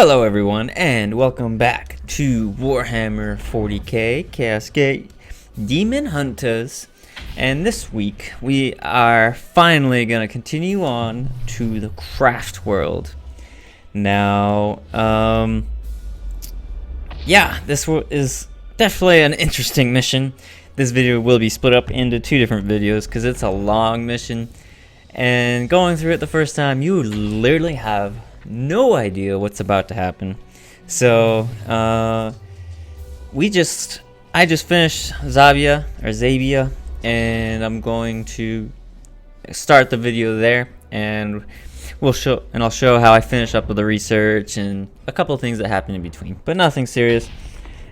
Hello everyone, and welcome back to Warhammer 40k Chaos Gate Demon Hunters. And this week we are finally going to continue on to the Craftworld. Now, yeah, this is definitely an interesting mission. This video will be split up into two different videos because it's a long mission. And going through it the first time, you literally have no idea what's about to happen. So I just finished Zabia, and I'm going to start the video there, and I'll show how I finish up with the research and a couple of things that happen in between, but nothing serious.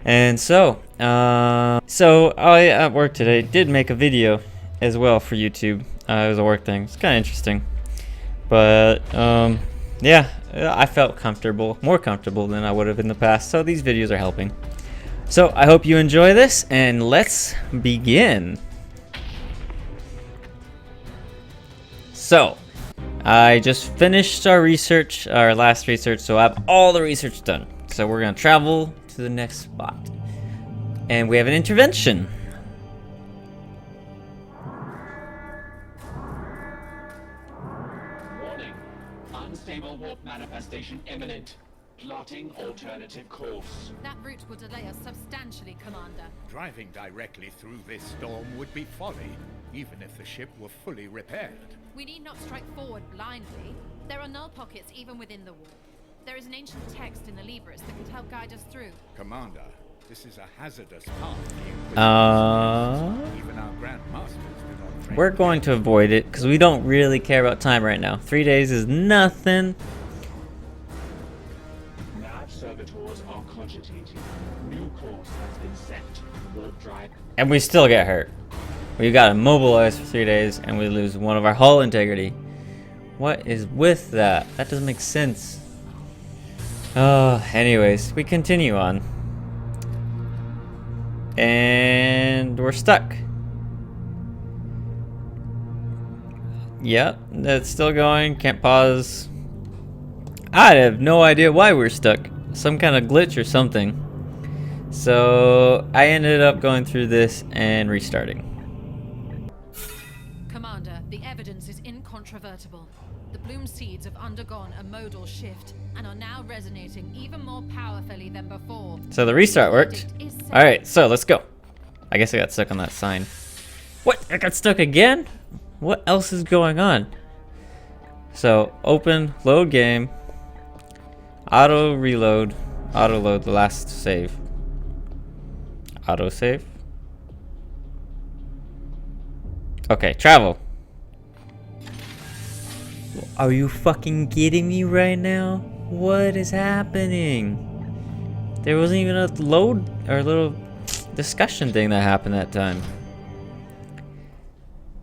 And so I at work today did make a video as well for YouTube. It was a work thing. It's kind of interesting, but yeah, I felt more comfortable than I would have in the past, so these videos are helping. So I hope you enjoy this, and let's begin. So I just finished our last research, so I have all the research done. So we're gonna travel to the next spot, and we have an intervention. Unstable warp manifestation imminent. Plotting alternative course. That route will delay us substantially, Commander. Driving directly through this storm would be folly, even if the ship were fully repaired. We need not strike forward blindly. There are null pockets even within the warp. There is an ancient text in the Libris that could help guide us through. Commander, this is a hazardous path. Even our Grand Masters do not train. We're going to avoid it because we don't really care about time right now. 3 days is nothing. Nav servitors are cogitating. New course has been set. Warp drive. And we still get hurt. We got immobilized for 3 days, and we lose one of our hull integrity. What is with that? That doesn't make sense. Anyways, we continue on. And we're stuck. Yep, that's still going. Can't pause. I have no idea why we're stuck. Some kind of glitch or something. So I ended up going through this and restarting. Commander, the evidence is incontrovertible. The Bloom seeds have undergone a modal shift and are now resonating even more powerfully than before. So the restart worked. Alright, so let's go. I guess I got stuck on that sign. What? I got stuck again? What else is going on? So open, load game, auto reload, auto load the last save. Auto save. Okay, travel. Are you fucking kidding me right now? What is happening? There wasn't even a load or a little discussion thing that happened that time.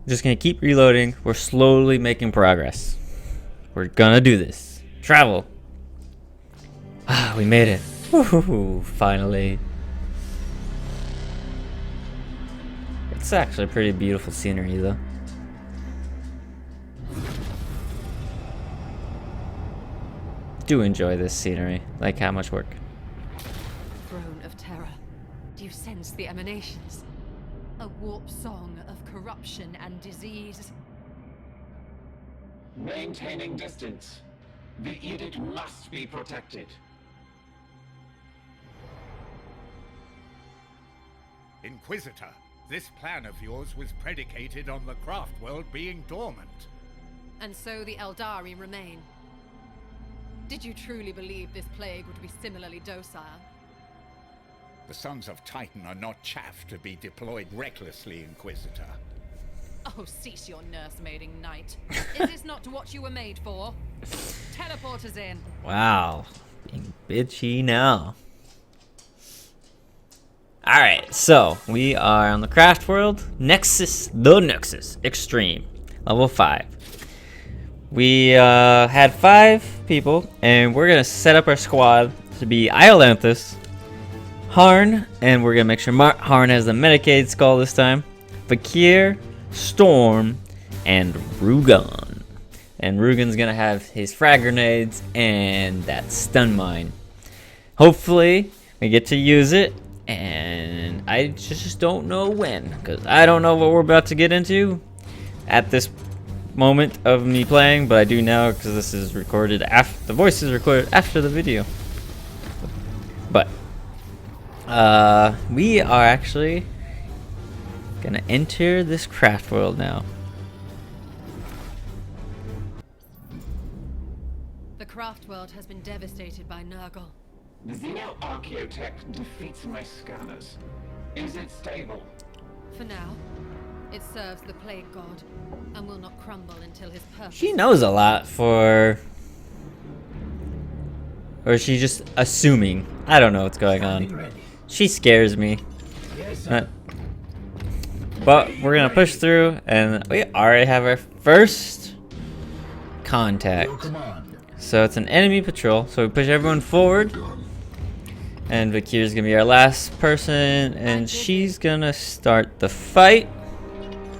Just gonna keep reloading. We're slowly making progress. We're gonna do this. Travel. Ah, we made it. Woohoo, finally. It's actually pretty beautiful scenery though. Do enjoy this scenery. Like how much work. Throne of terror. Do you sense the emanations? A warp song of corruption and disease. Maintaining distance. The edict must be protected. Inquisitor, this plan of yours was predicated on the Craftworld being dormant. And so the Eldari remain. Did you truly believe this plague would be similarly docile? The Sons of Titan are not chaff to be deployed recklessly, Inquisitor. Oh, cease your nursemaiding, knight. Is this not what you were made for? Teleport us in. Wow. Being bitchy now. Alright, so we are on the Craftworld. The Nexus Extreme. Level 5. We had 5 people, and we're going to set up our squad to be Iolanthus, Harn, and we're going to make sure Harn has the Medicaid skull this time, Vakir, Storm, and Rugon. And Rugen's gonna have his frag grenades and that stun mine. Hopefully, we get to use it, and I just don't know when, because I don't know what we're about to get into at this moment of me playing, but I do now because this is recorded after the voice is recorded after the video. But we are actually gonna enter this Craftworld now. The Craftworld has been devastated by Nurgle. The Xeno-Archaeotech defeats my scanners. Is it stable? For now, it serves the Plague God and will not crumble until his purpose. She knows a lot for... Or is she just assuming? I don't know what's going on. She scares me. But we're gonna push through, and we already have our first contact. So it's an enemy patrol, so we push everyone forward. And Vakir's gonna be our last person, and she's gonna start the fight.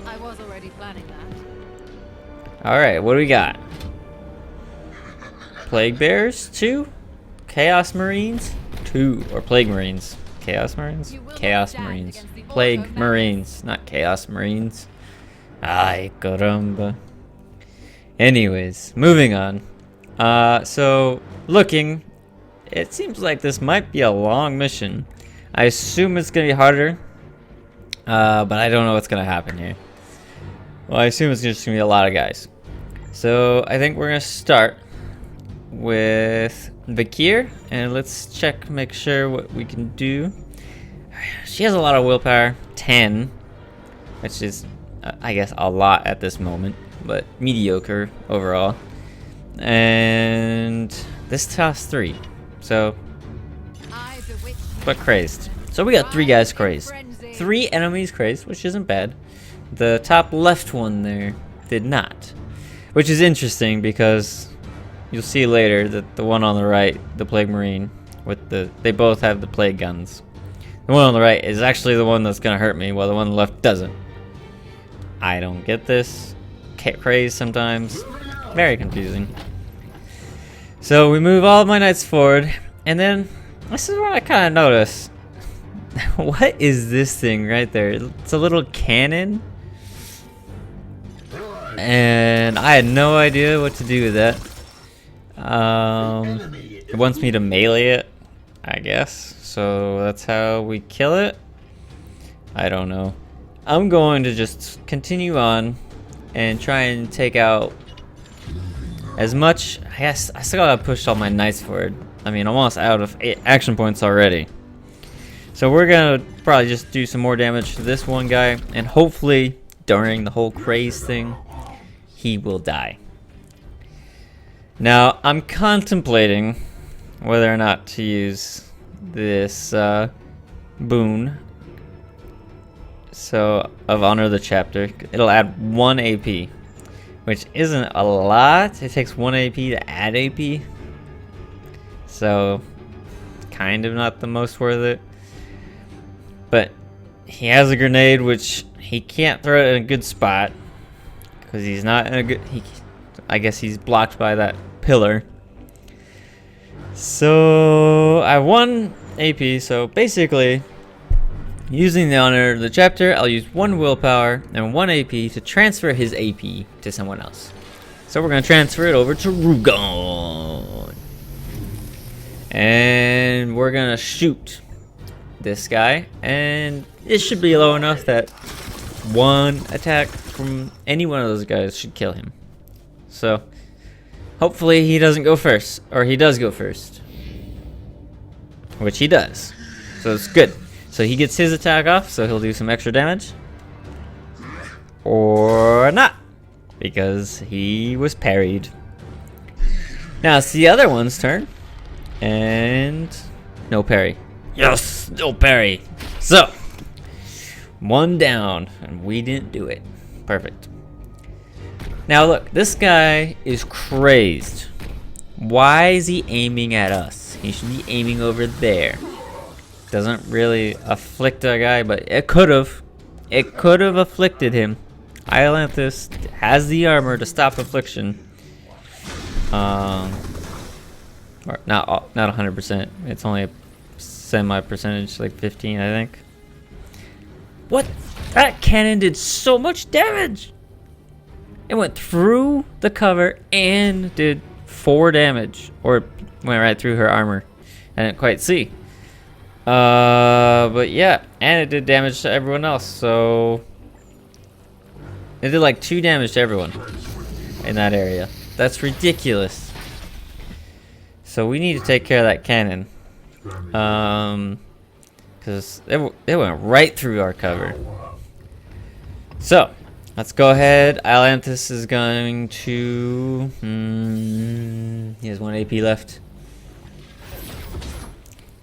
I was already planning that. Alright, what do we got? Plague Bears, 2. Chaos Marines, 2. Or Plague Marines. Chaos Marines? Chaos Marines. Plague Marines, not Chaos Marines. Ay, caramba. Anyways, moving on. So, looking, it seems like this might be a long mission. I assume it's gonna be harder, but I don't know what's gonna happen here. Well, I assume it's just gonna be a lot of guys. So, I think we're gonna start with Vakir, and let's check, make sure what we can do. She has a lot of willpower, 10, which is, I guess, a lot at this moment, but mediocre overall. And this costs 3, so, but crazed. So we got 3 guys crazed, 3 enemies crazed, which isn't bad. The top left one there did not, which is interesting because you'll see later that the one on the right, the Plague Marine, with they both have the plague guns. The one on the right is actually the one that's gonna hurt me, while the one on the left doesn't. I don't get this. Craze sometimes. Very confusing. So we move all of my knights forward, and then this is what I kind of notice. What is this thing right there? It's a little cannon, and I had no idea what to do with that. It wants me to melee it, I guess. So that's how we kill it. I don't know. I'm going to just continue on and try and take out as much. I guess I still gotta push all my knights forward. I mean, I'm almost out of action points already. So we're gonna probably just do some more damage to this one guy, and hopefully during the whole craze thing, he will die. Now, I'm contemplating whether or not to use this boon. So, of Honor the Chapter. It'll add 1 AP, which isn't a lot. It takes 1 AP to add AP. So, kind of not the most worth it. But he has a grenade, which he can't throw it in a good spot, because he's not in a good... I guess he's blocked by that pillar. So I won AP. So basically, using the Honor of the Chapter, I'll use 1 willpower and 1 AP to transfer his AP to someone else. So we're gonna transfer it over to Rugen, and we're gonna shoot this guy, and it should be low enough that 1 attack from any one of those guys should kill him. So, hopefully he doesn't go first, or he does go first, which he does. So it's good. So he gets his attack off, so he'll do some extra damage, or not, because he was parried. Now it's the other one's turn, and no parry. Yes, no parry. So 1 down, and we didn't do it. Perfect. Now look, this guy is crazed. Why is he aiming at us? He should be aiming over there. Doesn't really afflict a guy, but it could have. It could have afflicted him. Iolanthus has the armor to stop affliction, Or not 100%. It's only a semi percentage, like 15, I think. What? That cannon did so much damage. It went through the cover and did 4 damage, or went right through her armor. I didn't quite see. But yeah, and it did damage to everyone else. So it did like 2 damage to everyone in that area. That's ridiculous. So we need to take care of that cannon, because it went right through our cover. So let's go ahead. Atlantis is going to. He has 1 AP left.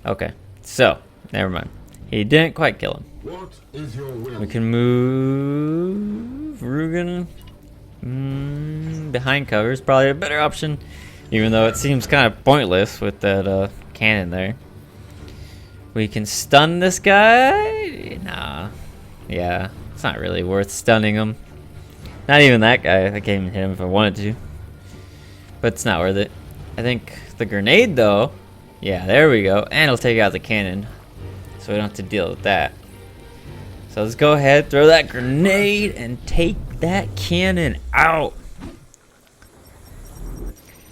Okay, so never mind. He didn't quite kill him. What is your will? We can move Rugen behind cover is probably a better option, even though it seems kind of pointless with that cannon there. We can stun this guy. Nah, yeah, it's not really worth stunning him. Not even that guy. I can't even hit him if I wanted to, but it's not worth it. I think the grenade though. Yeah, there we go. And it'll take out the cannon, so we don't have to deal with that. So let's go ahead, throw that grenade, and take that cannon out.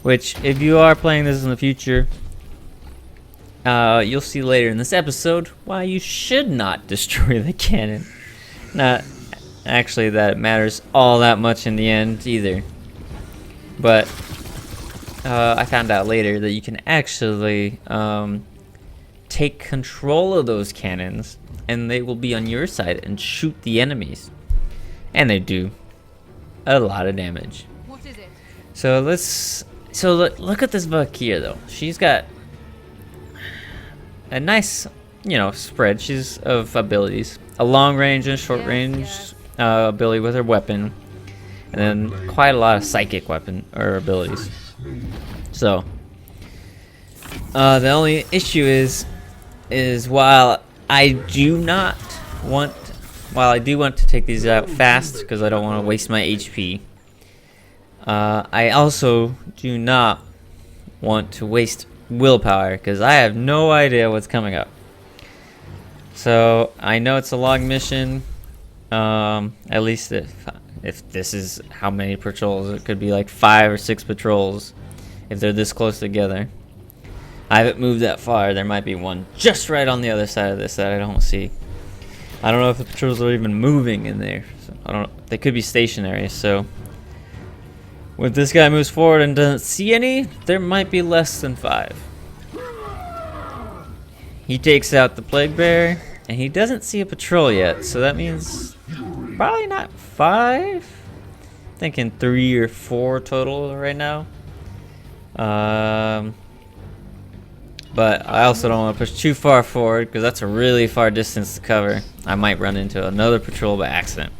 Which, if you are playing this in the future, you'll see later in this episode why you should not destroy the cannon. Not actually that it matters all that much in the end either. But I found out later that you can actually take control of those cannons, and they will be on your side and shoot the enemies. And they do a lot of damage. What is it? So look at this Vakir though. She's got a nice, spread. She's of abilities. A long range and short range ability with her weapon. And then quite a lot of psychic weapon or abilities. So the only issue is while I do want to take these out fast because I don't want to waste my HP, I also do not want to waste willpower because I have no idea what's coming up. So I know it's a long mission, at least if this is how many patrols. It could be like 5 or 6 patrols if they're this close together. I haven't moved that far. There might be one just right on the other side of this that I don't see. I don't know if the patrols are even moving in there. So I don't. They could be stationary. So when this guy moves forward and doesn't see any, there might be less than 5. He takes out the plague bear, and he doesn't see a patrol yet. So that means probably not 5. Thinking 3 or 4 total right now. But I also don't want to push too far forward because that's a really far distance to cover. I might run into another patrol by accident.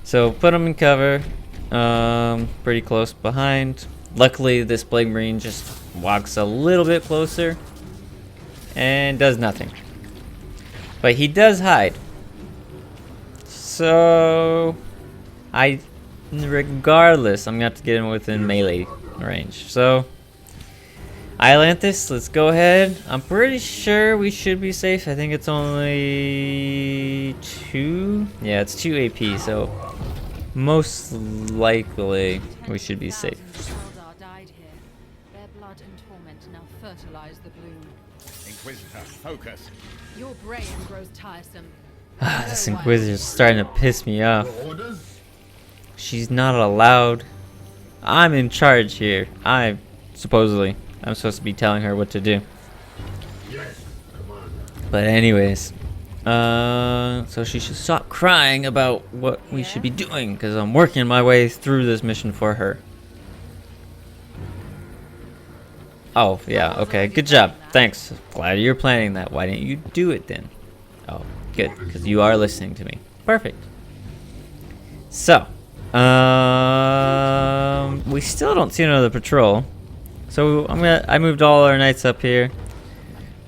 So put them in cover, pretty close behind. Luckily this Plague Marine just walks a little bit closer and does nothing. But he does hide. So regardless, I'm gonna have to get him within melee range. So Atlantis, let's go ahead. I'm pretty sure we should be safe. I think it's only 2. Yeah, it's 2 AP, so most likely we should be safe. Eldar died here. Their blood and torment now fertilize the bloom. Inquisitor, focus. Your brain grows tiresome. This Inquisitor's starting to piss me off. Orders? She's not allowed. I'm in charge here. I'm supposed to be telling her what to do. Yes, Commander. But anyways, so she should stop crying about what we should be doing, because I'm working my way through this mission for her. Oh, yeah, okay, good job. Thanks. Glad you're planning that. Why didn't you do it then? Oh, good, because you are listening to me. Perfect. So, we still don't see another patrol. So I moved all our knights up here.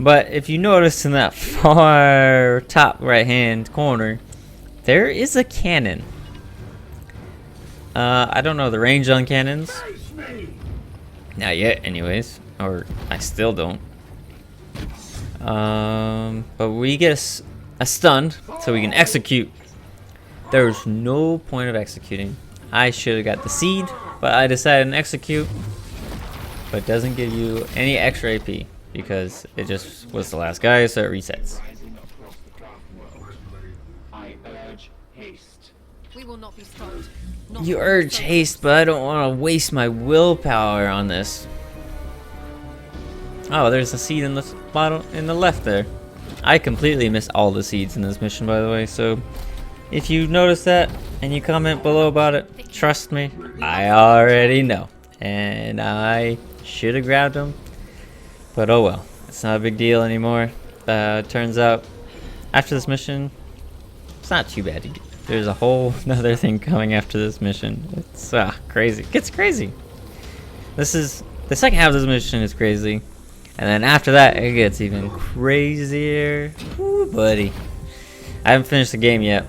But if you notice in that far top right hand corner, there is a cannon. I don't know the range on cannons, Not yet, anyways. Or I still don't. But we get a stun, so we can execute. There's no point of executing. I should have got the seed, but I decided to execute. But it doesn't give you any extra AP because it just was the last guy, so it resets. Rising across the Craftworld. I urge haste. We will not be stopped. Not You for urge so haste, but I don't want to waste my willpower on this. Oh, there's a seed in the bottom in the left there. I completely missed all the seeds in this mission, by the way, so if you notice that and you comment below about it, trust me, I already know. And I should have grabbed them, but oh well, it's not a big deal anymore. Turns out, after this mission, it's not too bad. There's a whole another thing coming after this mission. It's crazy. It gets crazy. This is the second half of this mission is crazy, and then after that it gets even crazier. Woo, buddy. I haven't finished the game yet,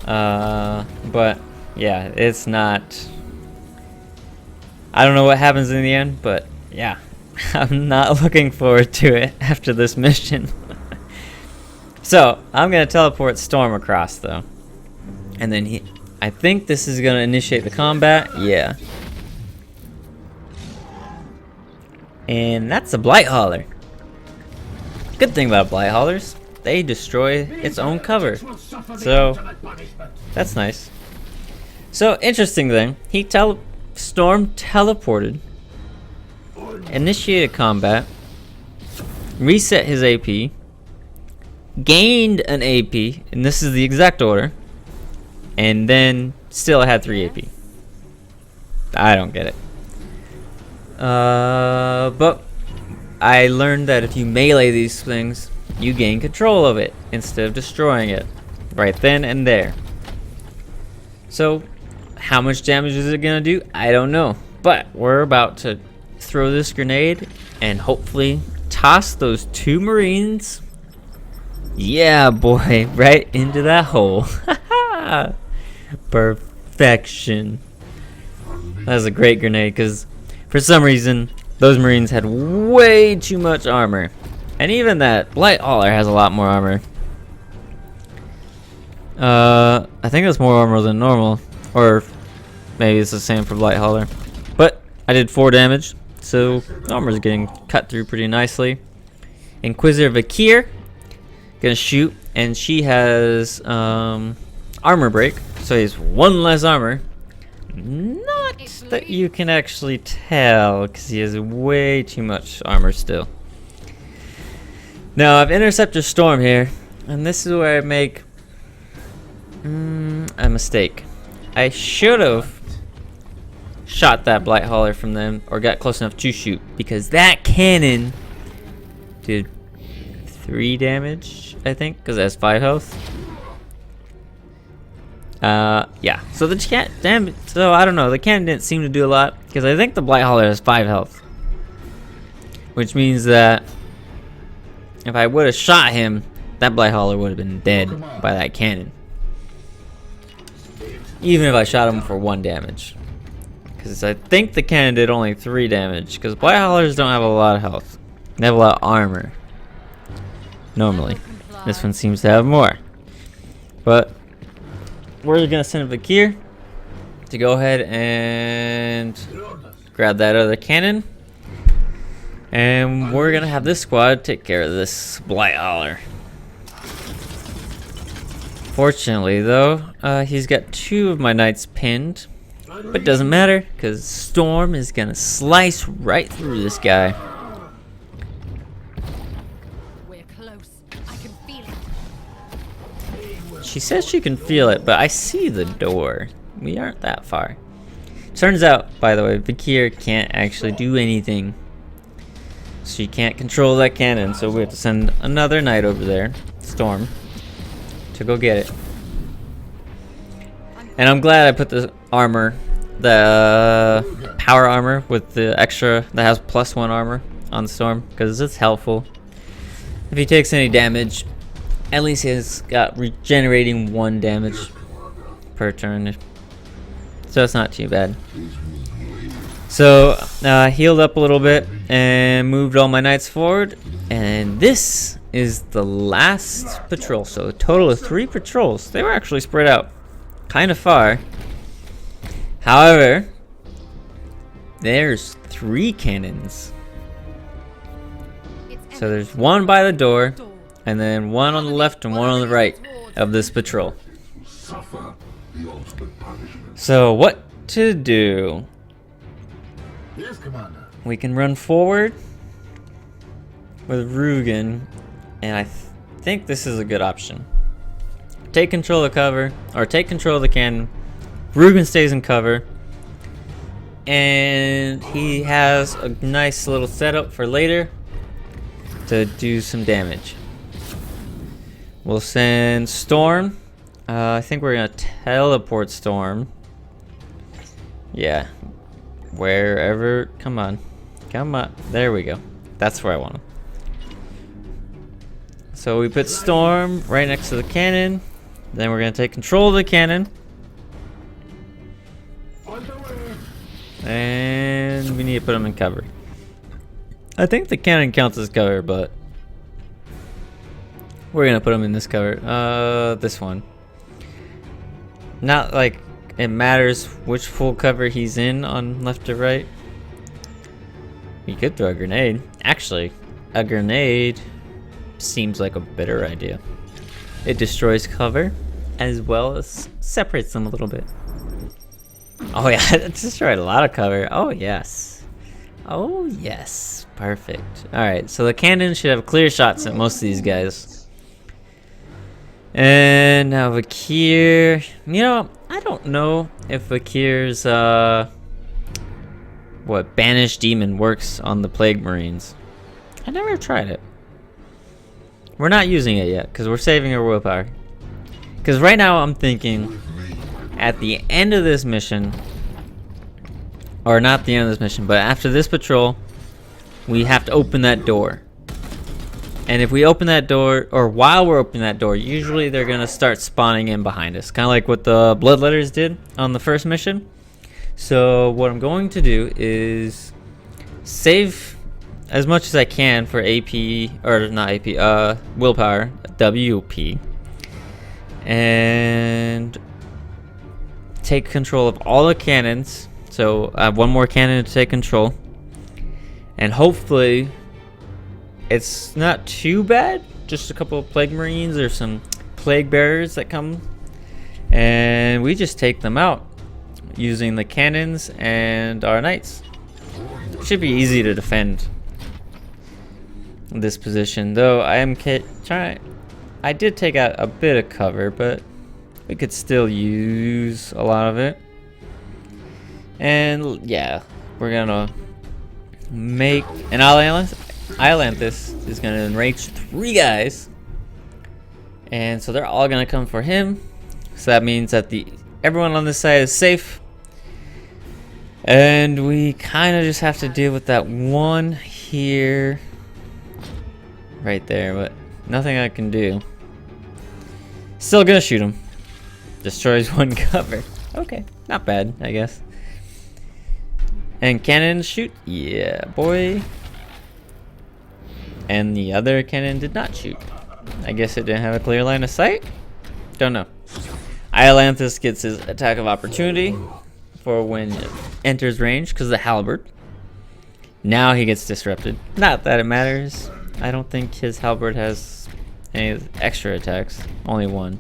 but yeah, it's not. I don't know what happens in the end, but yeah, I'm not looking forward to it after this mission. So I'm gonna teleport Storm across though, and then I think this is gonna initiate the combat. Yeah, and that's a Blight Hauler. Good thing about Blight Haulers, they destroy its own cover, so that's nice. So interesting thing, Storm teleported, initiated combat, reset his AP, gained an AP, and this is the exact order, and then still had 3 AP. I don't get it. But I learned that if you melee these things, you gain control of it instead of destroying it right then and there. So how much damage is it gonna do? I don't know, but we're about to throw this grenade and hopefully toss those 2 Marines. Yeah, boy, right into that hole. Perfection. That was a great grenade because for some reason those Marines had way too much armor, and even that Blight Hauler has a lot more armor. I think it's more armor than normal, or maybe it's the same for Blight Hauler. But I did 4 damage, so armor's getting cut through pretty nicely. Inquisitor Vakir gonna shoot, and she has armor break, so he has 1 less armor. Not that you can actually tell, because he has way too much armor still. Now I've Interceptor Storm here, and this is where I make a mistake. I should have shot that Blight Hauler from them, or got close enough to shoot, because that cannon did 3 damage, I think, because it has 5 health. Yeah. So the so I don't know. The cannon didn't seem to do a lot, because I think the Blight Hauler has 5 health, which means that if I would have shot him, that Blight Hauler would have been dead by that cannon. Even if I shot him for 1 damage. Because I think the cannon did only 3 damage. Because Blight Haulers don't have a lot of health. They have a lot of armor. Normally. This one seems to have more. But we're going to send Vakir to go ahead and grab that other cannon. And we're going to have this squad take care of this Blight Hauler. Fortunately, though, he's got 2 of my knights pinned. But it doesn't matter, because Storm is going to slice right through this guy. We're close. I can feel it. She says she can feel it, but I see the door. We aren't that far. Turns out, by the way, Vakir can't actually do anything. She can't control that cannon, so we have to send another knight over there, Storm, to go get it. And I'm glad I put the armor, the power armor with the extra that has +1 armor on Storm, because it's helpful. If he takes any damage, at least he's got regenerating 1 damage per turn, so it's not too bad. So, healed up a little bit and moved all my knights forward. And this is the last patrol. So, a total of 3 patrols. They were actually spread out kind of far. However, there's 3 cannons. So, there's one by the door, and then one on the left and one on the right of this patrol. Suffer the ultimate punishment. So, what to do? Yes, Commander. We can run forward with Rugen, and I think this is a good option. Take control of cover, or take control of the cannon. Rugen stays in cover, and he has a nice little setup for later to do some damage. We'll send Storm. I think we're gonna teleport Storm. Yeah. Wherever, come on, there we go. That's where I want him. So we put Storm right next to the cannon. Then we're gonna take control of the cannon. And we need to put him in cover. I think the cannon counts as cover, but we're gonna put him in this cover. This one. Not like it matters which full cover he's in on left or right. You could throw a grenade. Actually, a grenade seems like a better idea. It destroys cover as well as separates them a little bit. Oh yeah, it destroyed a lot of cover. Oh yes. Oh yes. Perfect. Alright, so the cannon should have clear shots at most of these guys. And now Vakir. You know, I don't know if Vakir's Banished Demon works on the Plague Marines. I never tried it. We're not using it yet because we're saving our willpower. Because right now I'm thinking at the end of this mission, or not the end of this mission, but after this patrol, we have to open that door. And if we open that door, or while we're opening that door, usually they're going to start spawning in behind us. Kind of like what the Bloodletters did on the first mission. So what I'm going to do is save as much as I can for AP, or not AP, willpower, WP. And take control of all the cannons. So I have one more cannon to take control. And hopefully it's not too bad. Just a couple of Plague Marines or some Plague Bearers that come. And we just take them out using the cannons and our knights. Should be easy to defend this position. Though I am trying. I did take out a bit of cover, but we could still use a lot of it. And yeah, we're gonna make an Islanthus is gonna enrage 3 guys, and so they're all gonna come for him. So that means that everyone on this side is safe, and we kind of just have to deal with that one here, right there. But nothing I can do. Still gonna shoot him. Destroys 1 cover. Okay, not bad, I guess. And cannon shoot? Yeah, boy. And the other cannon did not shoot. I guess it didn't have a clear line of sight? Don't know. Islanthus gets his attack of opportunity for when it enters range because of the halberd. Now he gets disrupted. Not that it matters. I don't think his halberd has any extra attacks. Only 1.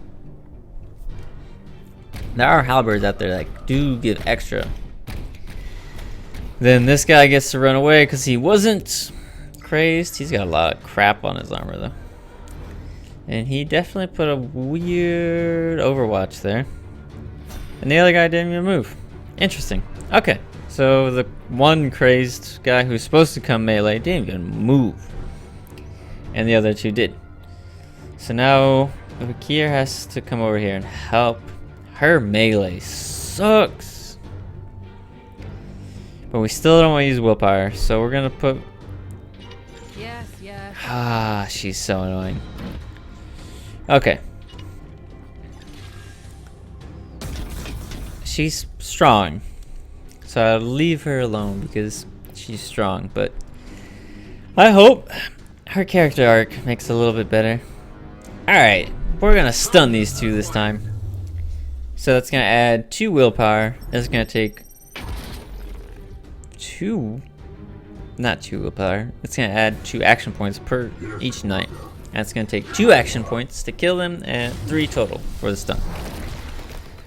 There are halberds out there that do give extra. Then this guy gets to run away because he wasn't crazed. He's got a lot of crap on his armor though. And he definitely put a weird overwatch there. And the other guy didn't even move. Interesting. Okay, so the one crazed guy who's supposed to come melee didn't even move. And the other 2 did. So now Vakir has to come over here and help. Her melee sucks. But we still don't want to use willpower, so we're gonna put... Yes, yes. Ah, she's so annoying. Okay. She's strong. So I'll leave her alone because she's strong, but I hope her character arc makes it a little bit better. Alright, we're gonna stun these two this time. So that's gonna add 2 willpower. That's gonna take 2, not 2 willpower. It's gonna add 2 action points per each knight. That's gonna take 2 action points to kill them and 3 total for the stun.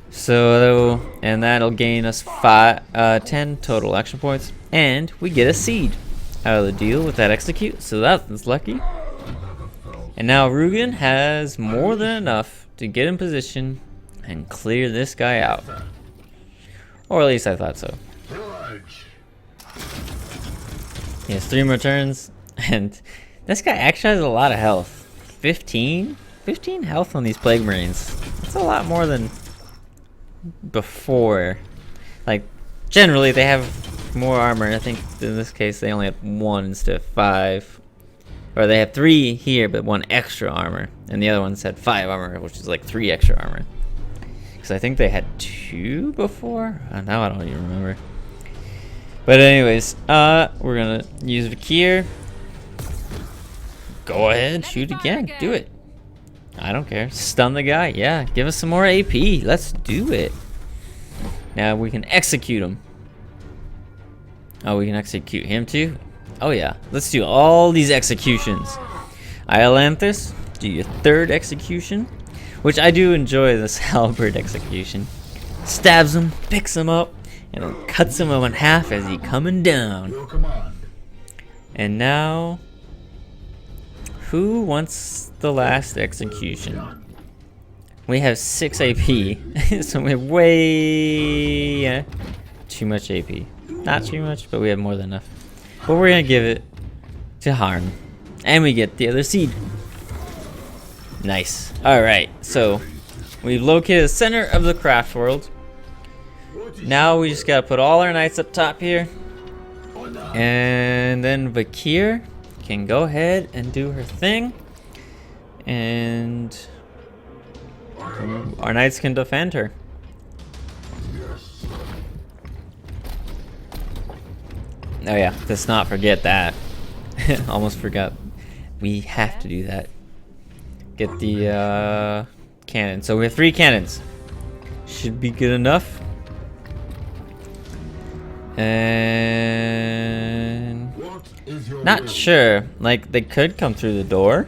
So, and that'll gain us 10 total action points, and we get a seed out of the deal with that execute. So that's lucky. And now Rugen has more than enough to get in position and clear this guy out. Or at least I thought so. He has 3 more turns, and this guy actually has a lot of health. 15 health on these Plague Marines. That's a lot more than before. Like, generally they have more armor. I think in this case they only have 1 instead of 5. Or they have 3 here, but 1 extra armor. And the other ones had 5 armor, which is like 3 extra armor. Because I think they had 2 before? Now I don't even remember. But anyways, we're gonna use Vakir. Go ahead, shoot again. Do it. I don't care. Stun the guy. Yeah, give us some more AP. Let's do it. Now we can execute him. Oh, we can execute him too? Oh yeah. Let's do all these executions. Iolanthus, do your 3rd execution. Which I do enjoy this halberd execution. Stabs him, picks him up, and then cuts him in half as he coming down. And now, who wants the last execution? We have 6 AP, so we have way too much AP. Not too much, but we have more than enough. But we're gonna give it to Harm, and we get the other seed. Nice. All right, so we've located the center of the Craftworld. Now we just gotta put all our knights up top here, and then Vakir can go ahead and do her thing, and our knights can defend her. Oh yeah, let's not forget that. Almost forgot. We have to do that. Get the cannon. So we have 3 cannons. Should be good enough. And not sure. Like, they could come through the door.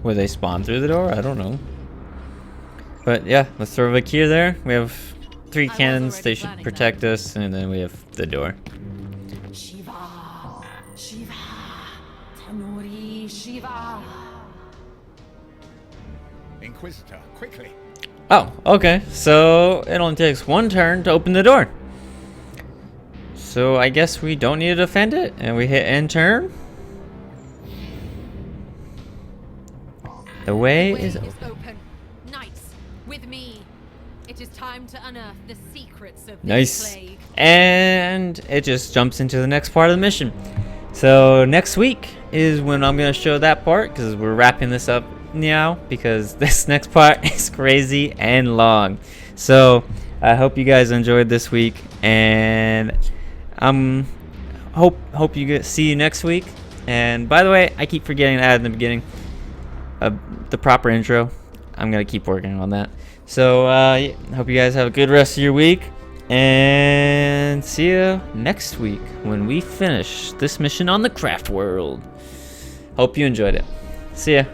Will they spawn through the door? I don't know. But yeah, let's throw Vakir there. We have 3 cannons. They should protect us. And then we have the door. Inquisitor, quickly. Oh, okay. So it only takes 1 turn to open the door. So I guess we don't need to defend it, and we hit end turn. The way is open. Knights, with me. It is time to unearth the secrets of nice. this plague. And it just jumps into the next part of the mission. So next week is when I'm gonna show that part, because we're wrapping this up now, because this next part is crazy and long. So I hope you guys enjoyed this week, and hope you see you next week. And by the way, I keep forgetting to add in the beginning the proper intro. I'm gonna keep working on that. So hope you guys have a good rest of your week, and see you next week when we finish this mission on the Craftworld. Hope you enjoyed it. See ya.